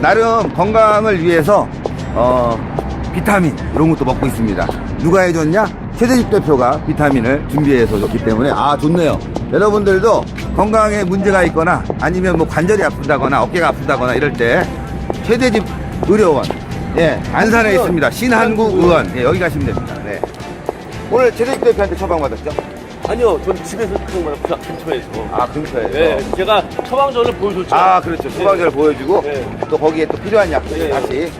나름 건강을 위해서 비타민 이런 것도 먹고 있습니다. 누가 해줬냐? 최대집 대표가 비타민을 준비해서 줬기 때문에 좋네요. 여러분들도 건강에 문제가 있거나 아니면 뭐 관절이 아프다거나 어깨가 아프다거나 이럴 때 최대집 의료원 안산에 있습니다. 신한국의원 여기 가시면 됩니다. 네. 오늘 최대집 대표한테 처방받았죠? 아니요, 전 집에서 처방받았어요. 근처에서. 근처에서. 네, 제가 처방전을 보여줬죠. 그렇죠. 처방전을 보여주고 또 거기에 또 필요한 약들 다시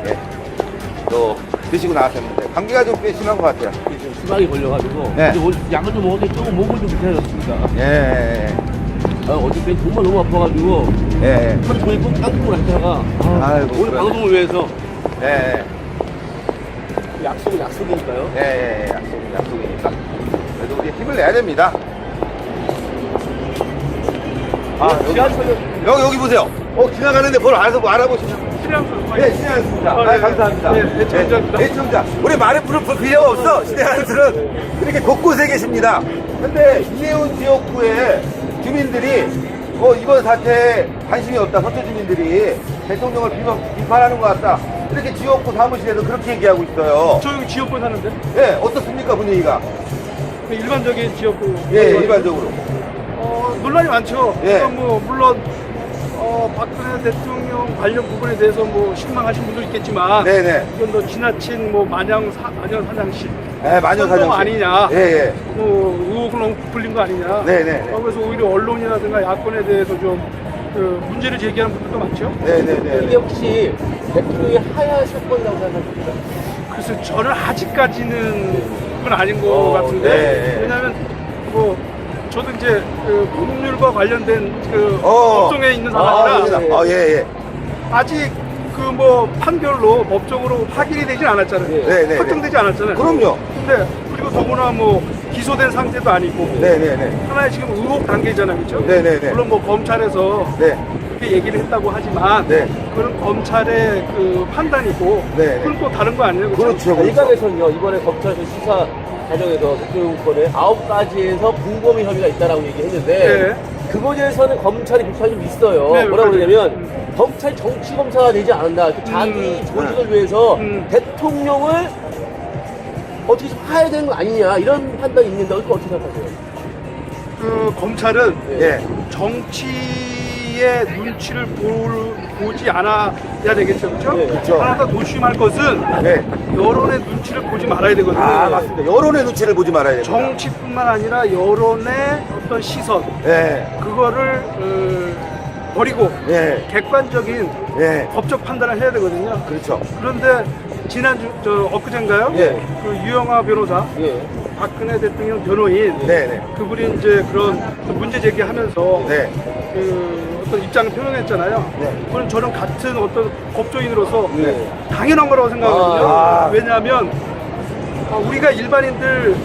또 드시고 나왔었는데 감기가 좀 꽤 심한 것 같아요. 좀 심하게 걸려가지고 근데 오늘 약을 좀 먹었는데 조금 목을 좀 괜찮아졌습니다. 어저께 정말 너무 아파가지고 하루 종일 깡통을 하다가 오늘 방송을 위해서 약속이니까요. 약속이니까 그래도 우리 힘을 내야 됩니다. 여기 보세요. 지나가는데 뭘 알아보시냐? 신혜한수입니다. 감사합니다. 애청자. 우리 말에 부를 필요가 없어. 신혜한수는 이렇게 곳곳에 계십니다. 근데 이혜원 지역구의 주민들이 이번 사태에 관심이 없다. 서초 주민들이 대통령을 비판하는 것 같다. 이렇게 지역구 사무실에서 그렇게 얘기하고 있어요. 저 여기 지역구 사는데? 어떻습니까 분위기가? 일반적인 지역구. 일반적으로. 논란이 많죠. 예. 물론 박근혜 대통령 관련 부분에 대해서 실망하신 분도 있겠지만, 이건 더 지나친 마녀 사냥식, 마녀 사냥식 아니냐, 의혹을 너무 부풀린 거 아니냐. 그래서 오히려 언론이라든가 야권에 대해서 좀 문제를 제기하는 분들도 많죠. 이게 혹시 대통령이 하야하실 거라고 생각합니까? 그래서 저는 아직까지는 그건 아닌 것 같은데, 왜냐하면 저도 이제 법률과 관련된 업종에 있는 사람이라 아직 판결로 법적으로 확인이 되진 않았잖아요. 확정되지 않았잖아요. 그럼요. 근데 그리고 더구나 기소된 상태도 아니고 하나의 지금 의혹 단계잖아요, 그렇죠? 물론 검찰에서 그렇게 얘기를 했다고 하지만 그건 검찰의 판단이고 그건 또 다른 거 아니에요, 그렇죠? 일각에서는요, 이번에 검찰에서 수사 과정에서 대통령권에 9가지에서 공범의 혐의가 있다라고 얘기했는데 그거에 대해서는 검찰이 비판이 좀 있어요. 뭐라고 그러냐면 검찰이 정치검사가 되지 않았나, 자기 조직을 위해서 대통령을 어떻게 좀 해야 되는 거 아니냐, 이런 판단이 있는데 어떻게 생각하세요? 검찰은 정치의 눈치를 보지 않아야 되겠죠, 그렇죠? 하나 더 조심할 것은 여론의 눈치를 보지 말아야 되거든요. 맞습니다. 여론의 눈치를 보지 말아야 됩니다. 정치뿐만 아니라 여론의 어떤 시선, 그거를 버리고 객관적인 법적 판단을 해야 되거든요. 그렇죠. 그런데 지난주 엊그젠가요? 그 유영하 변호사, 박근혜 대통령 변호인, 그분이 이제 그런 문제 제기하면서 어떤 입장을 표명했잖아요. 그건 저는 같은 어떤 법조인으로서 당연한 거라고 생각하거든요. 왜냐하면 우리가 일반인들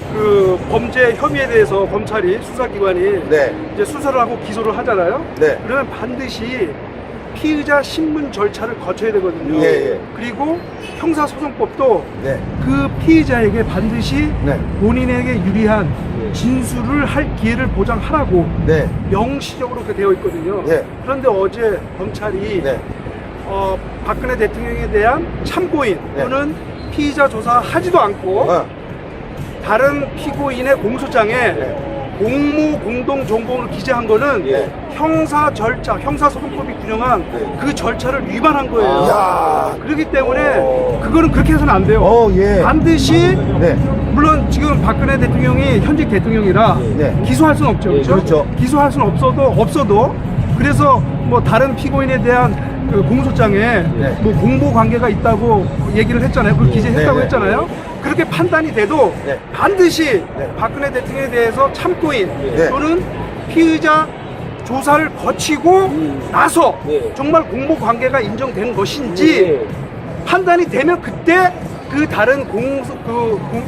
범죄 혐의에 대해서 검찰이 수사기관이 이제 수사를 하고 기소를 하잖아요. 그러면 반드시 피의자 신문 절차를 거쳐야 되거든요. 그리고 형사소송법도 그 피의자에게 반드시 본인에게 유리한 진술을 할 기회를 보장하라고 명시적으로 그렇게 되어 있거든요. 그런데 어제 검찰이 박근혜 대통령에 대한 참고인 또는 피의자 조사하지도 않고 다른 피고인의 공소장에 공모 공동 정보를 기재한 거는 형사 절차, 형사소송법이 규정한 그 절차를 위반한 거예요. 그렇기 때문에 그거는 그렇게 해서는 안 돼요. 반드시 물론 지금 박근혜 대통령이 현직 대통령이라 기소할 수는 없죠. 그렇죠? 기소할 수는 없어도 그래서 다른 피고인에 대한 공소장에 공모 관계가 있다고 얘기를 했잖아요. 그걸 기재했다고 했잖아요. 그렇게 판단이 돼도 반드시 박근혜 대통령에 대해서 참고인 또는 피의자 조사를 거치고 나서 정말 공모 관계가 인정된 것인지 판단이 되면 그때 그 다른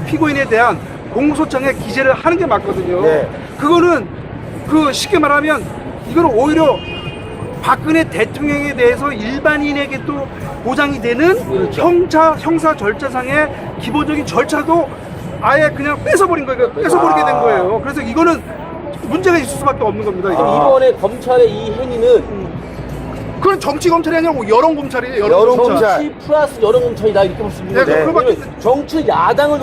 피고인에 대한 공소장에 기재를 하는 게 맞거든요. 그거는 쉽게 말하면 이거는 오히려 박근혜 대통령에 대해서 일반인에게 또 보장이 되는 형사 절차상의 기본적인 절차도 아예 그냥 뺏어버린 거예요. 뺏어버리게 된 거예요. 그래서 이거는 문제가 있을 수밖에 없는 겁니다. 이번에 검찰의 이 행위는 그건 정치 검찰이 아니고 여론 검찰이에요. 여론 검찰. 정치 플러스 여론 검찰이다 이렇게 볼 수 있는 거죠. 네, 왜냐면 정치 야당을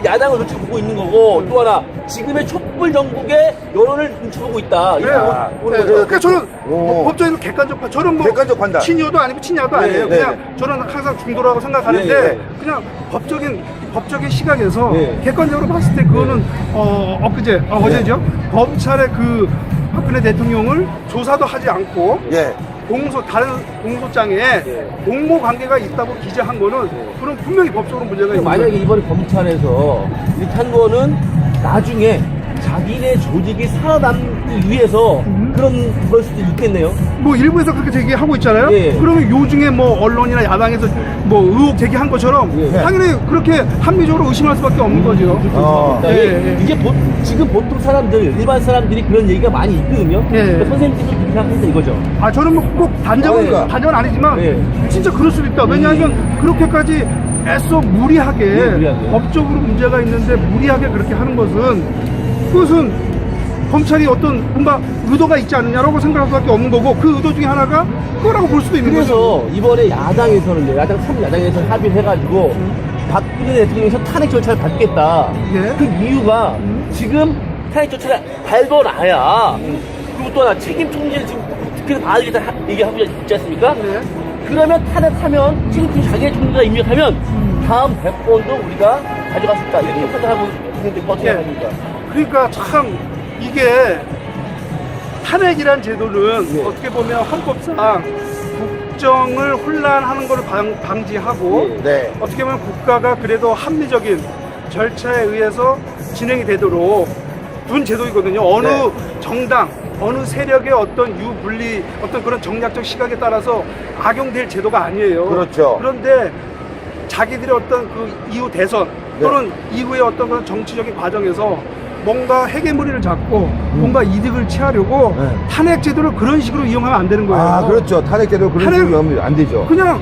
야당을 눈치 보고 있는 거고 또 하나 지금의 촛불 정국의 여론을 눈치 보고 있다. 이렇게 그래요. 보는 네, 거죠. 그러니까 저는 오. 법조인을 객관적 저는 뭐 객관적 판단. 친유도 아니고 친야도 네, 아니에요. 네, 그냥 네. 저는 항상 중도라고 생각하는데 네, 네. 그냥 법적인 시각에서 네. 객관적으로 봤을 때 그거는 어제죠. 검찰의 그 박근혜 대통령을 조사도 하지 않고 예. 다른 공소장에 공모 관계가 있다고 기재한 거는 그럼 분명히 법적으로 문제가 있는 만약에 거예요. 이번에 검찰에서 이렇게 한 거는 나중에 자기네 조직이 살아남기 위해서 그런 걸 수도 있겠네요. 뭐 일부에서 그렇게 제기하고 있잖아요. 예. 그러면 요즘에 뭐 언론이나 야당에서 뭐 의혹 제기한 것처럼 예. 당연히 그렇게 합리적으로 의심할 수밖에 없는 거죠. 예, 예. 이게 지금 보통 사람들, 일반 사람들이 그런 얘기가 많이 있거든요. 예. 그러니까 선생님들도 그렇게 생각한다 이거죠. 아 저는 뭐 꼭 단정은 아니지만 예. 진짜 그럴 수도 있다. 왜냐하면 그렇게까지 애써 무리하게 무리하게. 법적으로 문제가 있는데 무리하게 그렇게 하는 것은 그것은 검찰이 어떤 뭔가 의도가 있지 않느냐라고 생각할 수밖에 없는 거고 그 의도 중에 하나가 그거라고 볼 수도 있는 거죠. 그래서 이번에 야당에서는요, 야당에서 합의를 해가지고 박근혜 대통령에서 탄핵 절차를 밟겠다. 예. 그 이유가 지금 탄핵 절차를 밟아놔야 그리고 또 하나 책임 총리를 지금 특히 받으겠다 얘기하고 있지 않습니까? 네. 그러면 탄핵하면 책임 총리 자기의 총리가 임명하면 다음 100번도 우리가 가져갈 수 있다. 이렇게 판단하고 있는데 어떻게 예. 생각합니까? 그러니까 참 이게 탄핵이란 제도는 예. 어떻게 보면 헌법상 국정을 혼란하는 것을 방지하고 예. 네. 어떻게 보면 국가가 그래도 합리적인 절차에 의해서 진행이 되도록 둔 제도이거든요. 어느 네. 정당, 어느 세력의 어떤 유불리, 어떤 그런 정략적 시각에 따라서 악용될 제도가 아니에요. 그렇죠. 그런데 자기들의 어떤 그 이후 대선 또는 이후의 어떤 그런 정치적인 과정에서 뭔가 해계머리를 잡고 뭔가 이득을 취하려고 네. 탄핵 제도를 그런 식으로 이용하면 안 되는 거예요. 아, 그렇죠. 탄핵제도 그런 탄핵- 식으로 하면 안 되죠. 그냥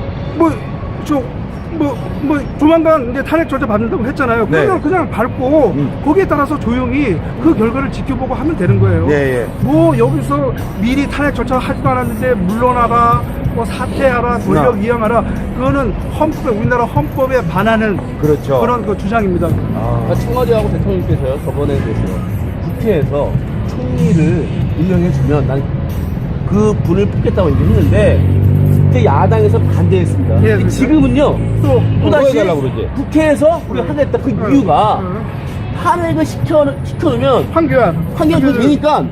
조만간 이제 탄핵 절차 받는다고 했잖아요. 네. 그냥 밟고 거기에 따라서 조용히 그 결과를 지켜보고 하면 되는 거예요. 예, 예. 뭐 여기서 미리 탄핵 절차 하지도 않았는데 물러나라, 뭐 사퇴하라, 권력 이양하라, 그거는 우리나라 헌법에 반하는 그렇죠. 그런 그 주장입니다. 아. 청와대하고 대통령께서요, 저번에 국회에서 총리를 임명해주면 난 그 분을 뽑겠다고 얘기했는데 그때 야당에서 반대했습니다. 예, 근데 그렇죠. 지금은요, 뭐 또다시 해달라고 그러지? 국회에서 우리가 하겠다. 그 이유가 탄핵을 시켜놓으면 황교안 총리 되니까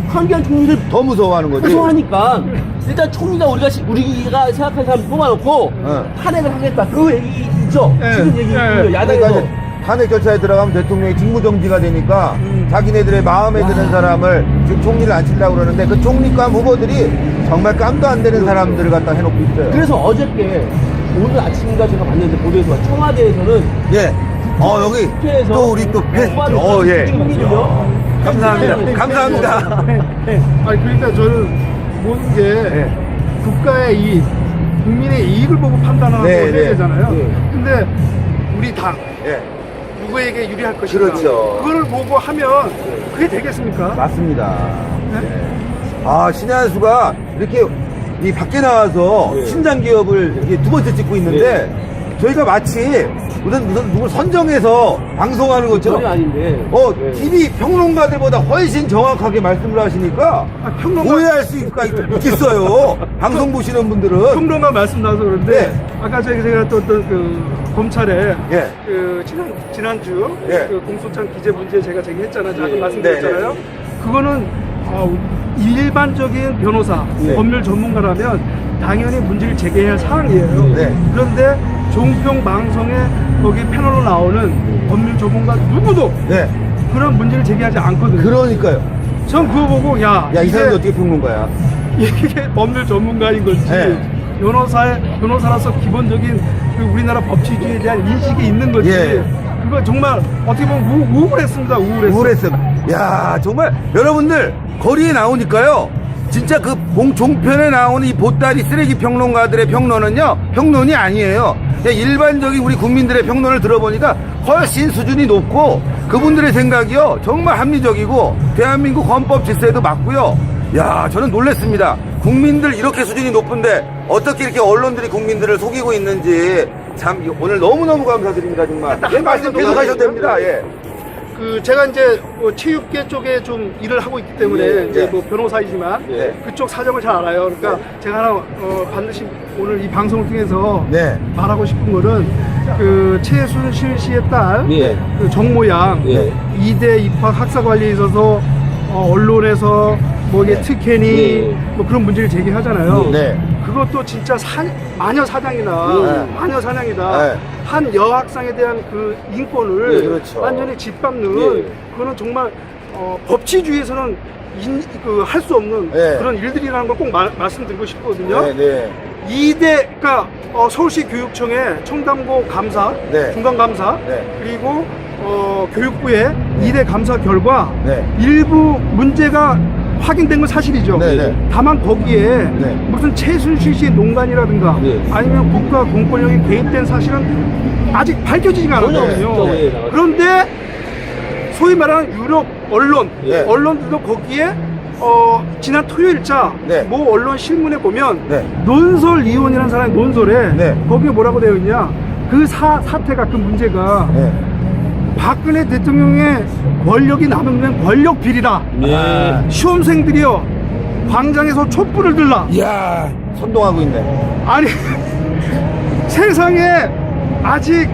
황교안 총리를 더 무서워하는 거지. 무서워하니까 일단 총리가 우리가 생각하는 사람 뽑아놓고 탄핵을 하겠다. 그 얘기죠. 예, 지금 얘기 예. 야당에서. 그러니까 이제 탄핵 절차에 들어가면 대통령이 직무정지가 되니까 자기네들의 마음에 드는 사람을 지금 총리를 앉히려고 그러는데 그 총리감 후보들이 정말 깜도 안 되는 사람들을 갖다 해놓고 있어요. 그래서 어저께 오늘 아침인가 제가 봤는데 보도에서 청와대에서는 예. 여기 국회에서 또 우리 또 예. 감사합니다. 감사합니다. 아니 그러니까 저는 모든 게 국가의 이익, 국민의 이익을 보고 판단하고 네, 해야 네. 되잖아요. 네. 근데 우리 당 예. 누구에게 유리할 것인가? 그렇죠. 그걸 보고 하면 그게 되겠습니까? 맞습니다. 네? 아, 신의 한 수가 이렇게 이 밖에 나와서 네. 신장 기업을 이렇게 두 번째 찍고 있는데 저희가 마치 무슨 누굴 선정해서 방송하는 것처럼 전혀 아닌데. 네. TV 평론가들보다 훨씬 정확하게 말씀을 하시니까 평론가 오해할 수 있겠어요. 방송 보시는 분들은. 평론가 말씀 나와서 그런데 네. 아까 제가 또 어떤 그 검찰에 예. 그 지난주 예. 그 공소장 기재 문제 제가 제기했잖아요. 제가 예. 말씀드렸잖아요. 그거는 일반적인 변호사, 네. 법률 전문가라면 당연히 문제를 제기해야 할 사항이에요. 네. 그런데 종평 방송에 거기 패널로 나오는 법률 전문가 누구도 네. 그런 문제를 제기하지 않거든요. 그러니까요. 전 그거 보고 야, 이 사람이 어떻게 평론가야? 이게 법률 전문가인 걸지 네. 변호사로서 기본적인 그 우리나라 법치주의에 대한 인식이 있는 거지. 예. 그거 정말 어떻게 보면 우울했습니다. 우울했어요. 야, 정말 여러분들 거리에 나오니까요. 진짜 그 종편에 나오는 이 보따리 쓰레기 평론가들의 평론은요, 평론이 아니에요. 그냥 일반적인 우리 국민들의 평론을 들어보니까 훨씬 수준이 높고 그분들의 생각이요 정말 합리적이고 대한민국 헌법 질서에도 맞고요. 야, 저는 놀랬습니다. 국민들 이렇게 수준이 높은데 어떻게 이렇게 언론들이 국민들을 속이고 있는지 참 오늘 너무너무 감사드립니다, 정말. 예, 말씀 계속 하셔도 됩니다. 예. 그 제가 이제 뭐 체육계 쪽에 좀 일을 하고 있기 때문에 예, 이제 예. 뭐 변호사이지만 예. 그쪽 사정을 잘 알아요. 그러니까 제가 하나 반드시 오늘 이 방송을 통해서 네. 말하고 싶은 거는 그 최순실 씨의 딸 예. 그 정모양 예. 이대 입학 학사 관리에 있어서 언론에서 뭐 이게 특혜니 예. 뭐 그런 문제를 제기하잖아요. 네. 그것도 진짜 마녀 사냥이다. 예. 마녀 사냥이다. 예. 한 여학생에 대한 그 인권을 예, 그렇죠. 완전히 짓밟는 예. 그거는 정말 법치주의에서는 할 수 없는 예. 그런 일들이라는 걸 꼭 말씀드리고 싶거든요. 네, 네. 2대, 그러니까 서울시 교육청의 청담고 감사, 네. 중간 감사, 네. 그리고 교육부의 2대 감사 결과 네. 일부 문제가 확인된 건 사실이죠. 네, 네. 다만 거기에 네. 무슨 최순실 씨의 농간이라든가 네. 아니면 국가 공권력이 개입된 사실은 아직 밝혀지지가 전혀 않았거든요. 없죠. 예, 나가죠. 그런데 소위 말하는 유럽 언론, 네. 언론들도 거기에 지난 토요일자 네. 모 언론 신문에 보면 네. 논설 이혼이라는 사람의 논설에 네. 거기에 뭐라고 되어 있냐, 그 사태가, 그 문제가 네. 박근혜 대통령의 권력이 남용된 권력 비리다. 예. 시험생들이요 광장에서 촛불을 들라. 이야, 선동하고 있네. 아니 세상에 아직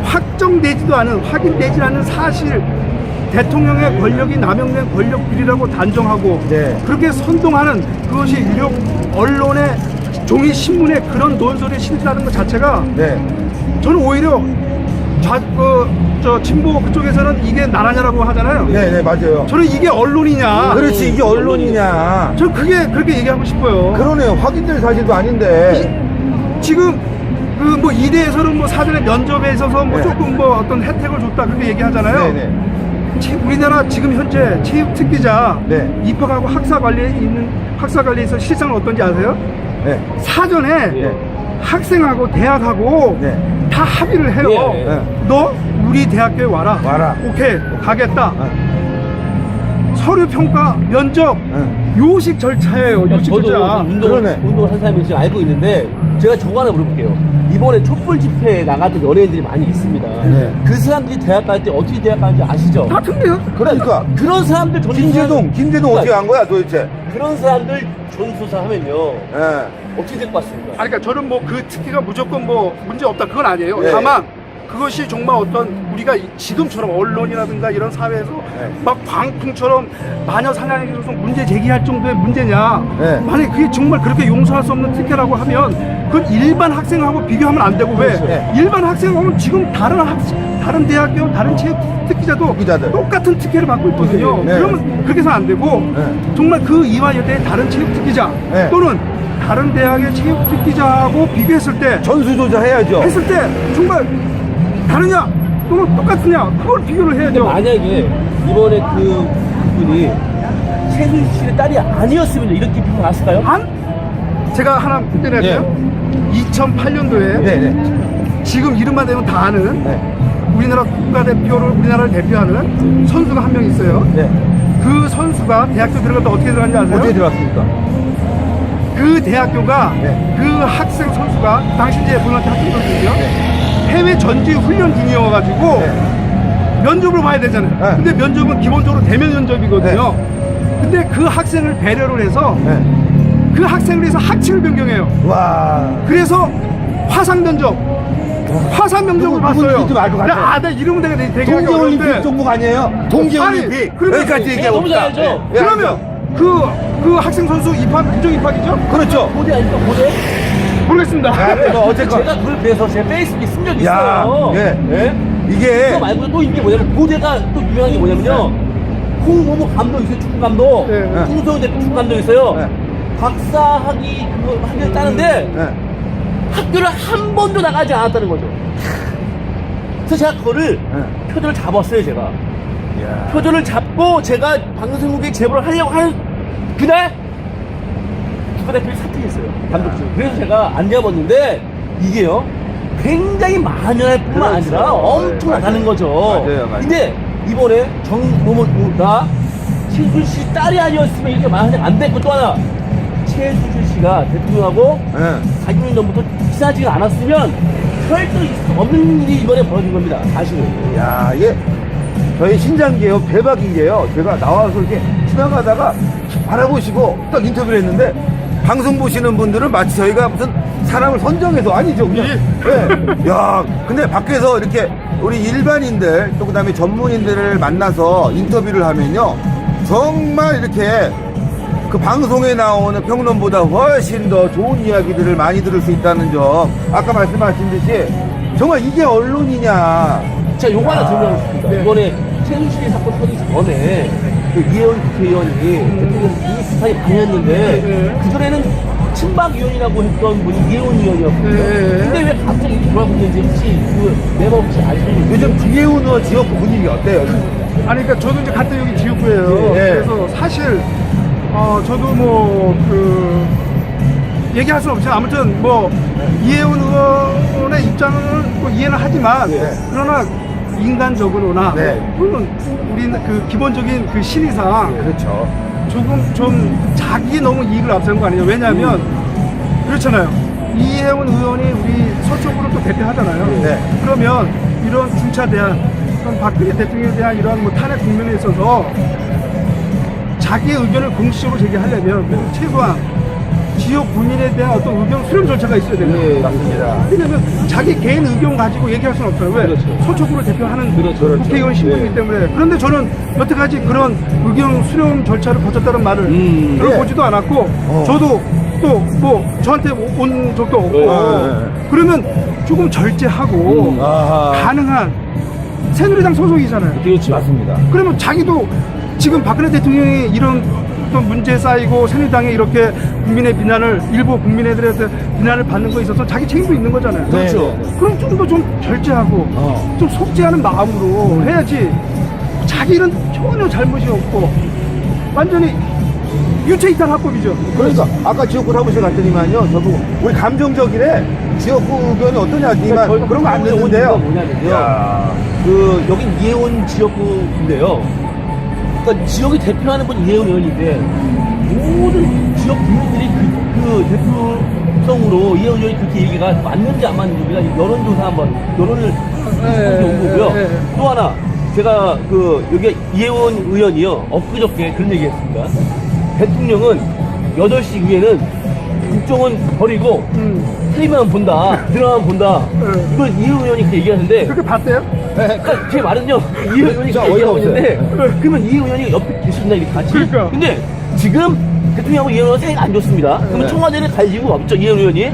확정되지도 않은, 확인되지 않은 사실, 대통령의 권력이 남용된 권력 비리라고 단정하고 네. 그렇게 선동하는 그것이 유력 언론의 종이 신문에 그런 논설이 실리다는 것 자체가 네. 저는 오히려 진보 그쪽에서는 이게 나라냐라고 하잖아요. 네, 네, 맞아요. 저는 이게 언론이냐. 그렇지, 이게 언론이냐. 저는 그렇게 얘기하고 싶어요. 그러네요. 확인될 사실도 아닌데. 지금 그 뭐 이대에서는 뭐 사전에 면접에 있어서 뭐 네. 조금 뭐 어떤 혜택을 줬다 그렇게 얘기하잖아요. 네네. 우리나라 지금 현재 체육 특기자 네. 입학하고 학사 관리에서 실상은 어떤지 아세요? 네. 사전에 예. 학생하고 대학하고 네. 다 합의를 해요. 예, 예. 너 우리 대학교에 와라. 와라. 오케이, 가겠다. 네. 서류 평가, 면접, 네. 요식 절차예요. 요식 저도 절차. 그러네. 운동을 한 사람이 지금 알고 있는데 제가 저거 하나 물어볼게요. 이번에 촛불 집회에 나갔던 연예인들이 많이 있습니다. 네. 그 사람들이 대학 갈 때 어떻게 대학 가는지 아시죠? 다 틀려요. 그러니까. 그런 사람들 김재동 어떻게 간 거야, 도대체? 그런 사람들 전수사 하면요 예. 어떻게 될 것 같습니까? 아니, 그러니까 저는 뭐 그 특기가 무조건 뭐 문제 없다 그건 아니에요. 네. 다만 그것이 정말 어떤 우리가 지금처럼 언론이라든가 이런 사회에서 네. 막 광풍처럼 마녀 사냥에 대해서 문제 제기할 정도의 문제냐. 네. 만약에 그게 정말 그렇게 용서할 수 없는 특혜라고 하면 그건 일반 학생하고 비교하면 안 되고 왜? 네. 일반 학생하고는 지금 다른 대학교, 다른 체육 특기자들. 똑같은 특혜를 받고 있거든요. 네. 그러면 그렇게 해서 안 되고 네. 정말 그 이화 여대의 다른 체육 특기자 네. 또는 다른 대학의 체육 특기자하고 비교했을 때 전수조사 해야죠. 했을 때 정말 다르냐 또는 똑같으냐 그걸 비교를 근데 해야죠. 만약에 이번에 그 분이 최순실의 딸이 아니었으면 이렇게 비판 났을까요? 제가 하나 떼낼게요. 2008년도에 네네. 지금 이름만 대면 다 아는 네. 우리나라 국가대표를 우리나라를 대표하는 선수가 한 명 있어요. 네. 그 선수가 대학교 들어갔다 어떻게 들어갔는지 아세요? 어떻게 들어갔습니까? 그 대학교가 네. 그 학생 선수가 당시 이제 고등학교 학생 선수죠. 해외 전지 훈련 중이어가지고 네. 면접을 봐야 되잖아요. 네. 근데 면접은 기본적으로 대면 면접이거든요. 근데 그 학생을 배려를 해서 네. 그 학생을 위해서 학칙을 변경해요. 와. 그래서 화상 면접, 화상 면접을 봤어요. 누군지 좀 알 것 같아요. 내 이름은 되게 동계올림픽 종목 아니에요? 동계올림픽. 아니, 그러면- 여기까지 얘기하고 너무 있다. 잘하죠? 네. 그러면 그 학생 선수 부정 입학이죠? 그렇죠. 고대 아닙니까 고대? 모르겠습니다. 뭐 어쨌건. 제가 그걸 그래서 제 페이스북에 쓴 적이 야, 있어요. 예. 예? 이게 그거 말고 또 이게 뭐냐면 고대가 또 유명한 게 뭐냐면요. 홍모모 감독 있어요. 축구 감독. 네, 네. 홍성훈 대표 축구 감독 있어요. 네. 박사학위 그거 학위를 따는데 네. 학교를 한 번도 나가지 않았다는 거죠. 그래서 제가 그거를 네. 표절을 잡았어요. 제가 이야. 표절을 잡고 제가 방송국에 제보를 하려고 하는 그날 국가대표를 사퇴했어요. 감독실. 그래서 제가 안 잡았는데 이게요 굉장히 만연할 뿐만 그렇죠. 아니라 엄청 맞아요. 나가는 거죠. 맞아요, 맞아요. 근데 이번에 정모모가 최순실 씨 딸이 아니었으면 이렇게 말하지 안 됐고, 또 하나 최순실 씨가 대통령하고 4년 전부터 친하지가 않았으면 절대 있을 수 없는 일이 이번에 벌어진 겁니다. 사실은. 야, 이게 저희 신장계요, 대박인 게요. 제가 나와서 이렇게 지나가다가 바라보시고 딱 인터뷰를 했는데, 방송 보시는 분들은 마치 저희가 무슨 사람을 선정해서 아니죠. 그냥. 네. 야, 근데 밖에서 이렇게 우리 일반인들 또 그다음에 전문인들을 만나서 인터뷰를 하면요, 정말 이렇게 그 방송에 나오는 평론보다 훨씬 더 좋은 이야기들을 많이 들을 수 있다는 점, 아까 말씀하신 듯이 정말 이게 언론이냐. 자, 요거 하나 설명하고 싶습니다. 네. 이번에 최순실 사건 터지기 전에 그 이혜원 국회의원이 대통령 비슷하게 많이 했는데, 그전에는 친박위원이라고 했던 분이 이혜원 의원이었거든요. 근데 왜 갑자기 이렇게 돌아오고 있는지 혹시 그 매번 혹시 아시는 요즘 이혜원 의원 지역구 분위기 어때요? 아니, 그러니까 저도 이제 같은 여기 지역구예요. 예. 그래서 사실, 저도 얘기할 수는 없지만, 아무튼 이혜원 의원의 입장을 이해는 하지만, 그러나 인간적으로나, 물론 우리는 그 기본적인 그 신의상, 그렇죠. 조금 좀 자기 너무 이익을 앞세운 거 아니냐. 왜냐하면, 그렇잖아요. 이혜원 의원이 우리 서쪽으로 또 대표하잖아요. 그러면 이런 중차 대한, 그런 박근혜 대통령에 대한 이런 탄핵 국면에 있어서 자기의 의견을 공식적으로 제기하려면 최소한 지역 군인에 대한 어떤 의견 수렴 절차가 있어야 됩니다. 맞습니다. 왜냐면 자기 개인 의견 가지고 얘기할 수는 없어요. 왜? 그렇죠. 서초구를 대표하는 그렇죠. 국회의원 신분이기 때문에. 그런데 저는 여태까지 그런 의견 수렴 절차를 거쳤다는 말을 들어보지도 않았고, 저도 또 저한테 온 적도 없고, 그러면 조금 절제하고 가능한 새누리당 소속이잖아요. 그렇죠. 맞습니다. 그러면 자기도 지금 박근혜 대통령이 이런 어떤 문제 쌓이고 새누리당에 이렇게 국민의 비난을, 일부 국민들한테 비난을 받는 거에 있어서 자기 책임도 있는 거잖아요. 그렇죠. 그럼 좀 더 좀 절제하고 좀 속죄하는 마음으로 해야지. 자기는 전혀 잘못이 없고 완전히 유체이탈 합법이죠. 그러니까 아까 지역구 사무실 갔더니만요, 저도 우리 감정적이래. 지역구 의견이 어떠냐지만 그런 거 안 듣는데요. 뭐냐면요. 그 여긴 이혜원 지역구인데요. 그러니까 지역이 대표하는 분 이혜원 의원인데, 모든 지역 국민들이 그 대표성으로 이혜원 의원이 그렇게 얘기가 맞는지 안 맞는지 우리가 여론조사 한번 여론을 온 거고요. 또 하나 제가 여기 이혜원 의원이요, 엊그저께 그런 얘기했습니다. 대통령은 8시 이후에는 국정은 버리고 텔레비만 본다, 드라마만 본다. 이걸 이혜원 의원이 그렇게 얘기하는데, 그렇게 봤대요? 그러니까 제 말은요, 이혜원 의원이 그렇게 얘기하고 있는데, 그러면 이혜원 의원이 옆에 계신다, 이렇게 같이. 그러니까. 근데 지금 대통령하고 이혜원 의원 사이가 안 좋습니다. 그러면 청와대를 갈리고 없죠, 이혜원 의원이.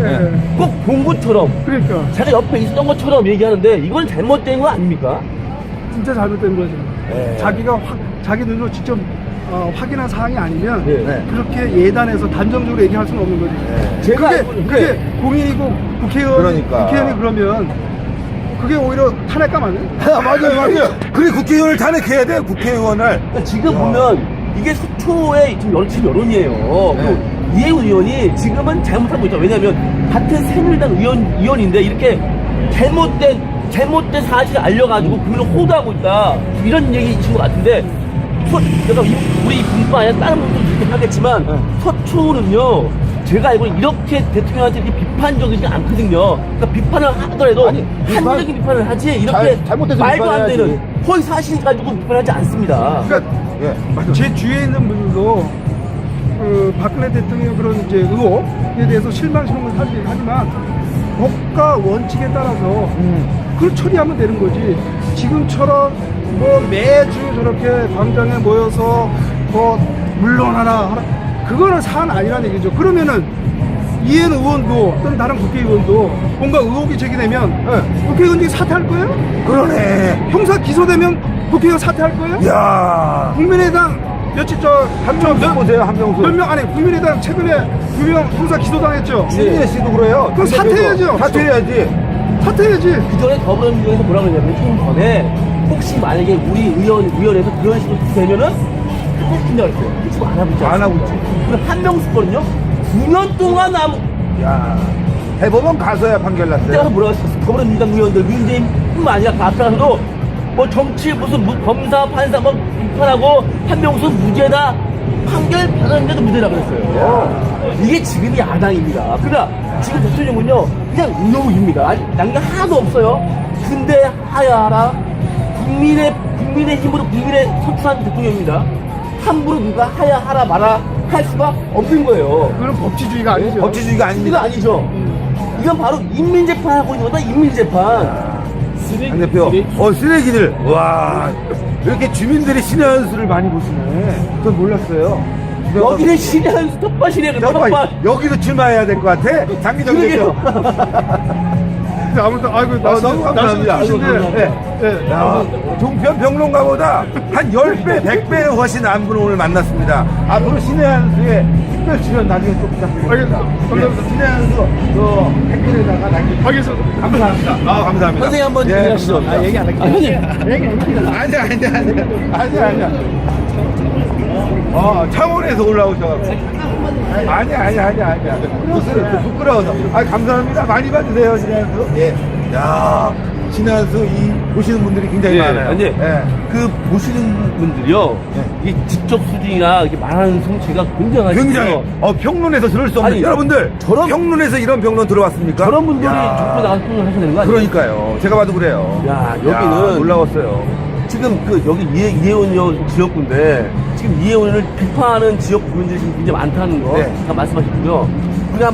꼭 본 것처럼, 그러니까 자기 옆에 있었던 것처럼 얘기하는데, 이건 잘못된 거 아닙니까? 진짜 잘못된 거죠. 자기가 자기 눈으로 직접 확인한 사항이 아니면 그렇게 예단해서 단정적으로 얘기할 수는 없는 거지. 그게 공인이고 국회의원이 그러면 그게 오히려 탄핵감 아니에요? 맞아요. 그래, 국회의원을 탄핵해야 돼, 국회의원을. 그러니까 지금 보면 이게 속초의 지금 여론이에요. 그리고 이혜원 의원이 지금은 잘못하고 있죠. 왜냐하면 같은 새누리당 의원인데 이렇게 잘못된 사실을 알려가지고 그걸 호도하고 있다, 이런 얘기이신 것 같은데, 그러니까 우리 분뿐 아니라 다른 분들도 그렇게 하겠지만, 서초는요, 제가 알고는 이렇게 대통령한테 이렇게 비판적이지 않거든요. 그러니까 비판을 하더라도 합리적인 비판을 하지, 이렇게 말도 안 되는 허위 사실 가지고 비판하지 않습니다. 그러니까 제 주위에 있는 분들도 그 박근혜 대통령 그런 이제 의혹에 대해서 실망스러운 걸 사실 하지만, 법과 원칙에 따라서 그걸 처리하면 되는 거지. 지금처럼 매주 저렇게 광장에 모여서 물러나라, 그거는 사안 아니라는 얘기죠. 그러면은 이혜원 의원도 또는 다른 국회의원도 뭔가 의혹이 제기되면 국회의원들이 사퇴할 거예요? 그러네. 형사 기소되면 국회의원 사퇴할 거예요? 야, 국민의당 며칠 한명수 보세요, 한명수. 몇 명, 아니 국민의당 최근에 2명 형사 기소당했죠. 신인혜 씨도 그래요. 그럼 사퇴해야죠. 사퇴해야지. 그 전에 더불어민주당에서 뭐라고 했냐면, 좀 전에 혹시 만약에 우리 의원에서 그런 식으로 되면은 사퇴시킨다고 했어요. 근데 지금 안 하고 있지. 그럼 한명수 거는요, 9년 동안 야, 대법원 가서야 판결 그때가 났어요. 뭐라고 했었어. 더불어민주당 의원들, 문재인뿐만 아니라 그 앞에 가서도 뭐 정치 무슨 검사 판사 뭐 비판하고 한명수 무죄다 판결 받았는데도 무죄라 그랬어요. 이게 지금이 야당입니다. 그러나 지금 대통령은요 그냥 의혹입니다. 아직 양념 하나도 없어요. 근데 하야하라 국민의 힘으로 국민의 선출한 대통령입니다. 함부로 누가 하야하라 마라 할 수가 없는 거예요. 그건 법치주의가 아니죠. 법치주의가 아닙니다. 이거 아니죠. 이건 바로 인민재판 하고 있는 거다. 인민재판. 당 대표, 쓰레기들. 와, 이렇게 주민들이 신의 한 수를 많이 보시네. 전 몰랐어요. 여기는 신의 한수 텃밭이네. 그 텃밭. 여기도 출마해야 될 것 같아. 장기정 대표. 아무튼 아이고 너무 감사합니다. 네. 야, 종편 평론가보다 한 10배, 100배는 훨씬 나은 분을 오늘 만났습니다. 앞으로 신의 한 수에 특별 출연 나중에 또 부탁드립니다. 감사합니다. 신의 한 수, 댓글에다가 하겠습니다. 감사합니다. 감사합니다. 선생님 한번 예, 얘기하시죠. 얘기 안 할게요. 아니야. 창원에서 올라오셔가지고. 아니야. 부끄러워서. 감사합니다. 많이 봐주세요, 신한수. 예. 야, 신한수 보시는 분들이 굉장히 많아요. 아니, 예. 그 보시는 분들이요, 이 직접 수준이나 이렇게 말하는 성취가 굉장하시죠. 굉장히, 평론에서 들을 수 없는. 아니, 여러분들, 평론에서 이런 평론 들어왔습니까? 저런 분들이 적고 나가서 평론을 하셔야 되는 거 아니에요? 그러니까요. 제가 봐도 그래요. 야, 여기는 놀라웠어요. 지금 여기 이혜원역 지역구인데 지금 이혜원을 비판하는 지역 구민들이 지금 굉장히 많다는 거 다 말씀하셨고요. 우리가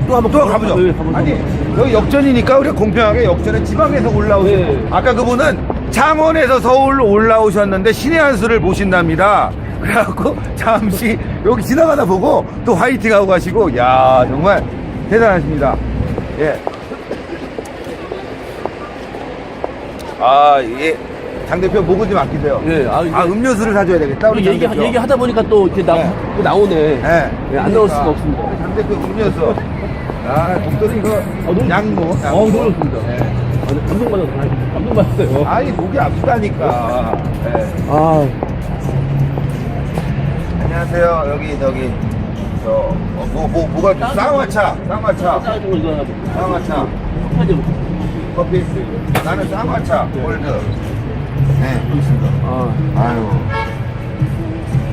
또 한번 가보죠. 아니, 여기 역전이니까 우리가 공평하게 역전에 지방에서 올라오시고. 네. 아까 그분은 창원에서 서울로 올라오셨는데 신의 한 수를 보신답니다. 그래갖고 잠시 여기 지나가다 보고 또 화이팅하고 가시고, 야, 정말 대단하십니다. 예. 이게 당대표 목을 좀 아끼세요. 네, 음료수를 사줘야 되겠다. 우리 당대표. 얘기하다 보니까 또 이렇게 나오네. 네. 안 나올 수가 없습니다. 당대표 음료수. 목소리 이거 양모. 너무 좋습니다. 감동받았어요. 목이 아프다니까. 네. 안녕하세요. 여기 뭐가 쌍화차. 커피. 나는 쌍화차 골드. 네, 그렇습니다. 아유.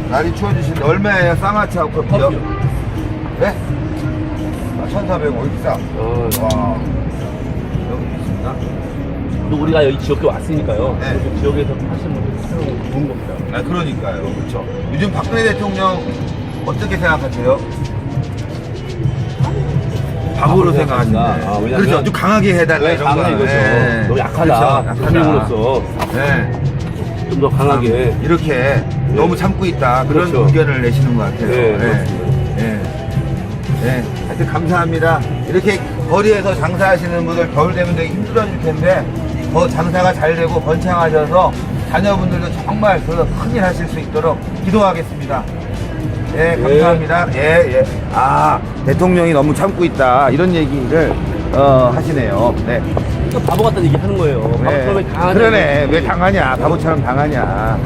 날이 추워지신데 얼마예요? 쌍화차 커피요? 네? 1,400원 비싸. 와. 여기 있습니다. 또 우리가 여기 지역에 왔으니까요. 네. 그 지역에서 하시는 분들 참 좋은 겁니다. 그러니까요. 그렇죠. 요즘 박근혜 대통령 어떻게 생각하세요? 바보로 생각하시는데. 왜냐면 그렇죠. 좀 강하게 해달라 이런 거. 네. 너무 약하다. 대통령으로서 좀 더 강하게 이렇게 너무 참고 있다. 그런 그렇죠. 의견을 내시는 것 같아요. 네, 그렇습니다. 하여튼 감사합니다. 이렇게 거리에서 장사하시는 분들 겨울 되면 되게 힘들어질 텐데 더 장사가 잘 되고 번창하셔서 자녀분들도 정말 큰일 하실 수 있도록 기도하겠습니다. 감사합니다. 대통령이 너무 참고 있다. 이런 얘기를 하시네요. 네. 또 바보 같다는 얘기 하는 거예요. 바보처럼 강하냐. 그러네. 왜 당하냐. 바보처럼 당하냐.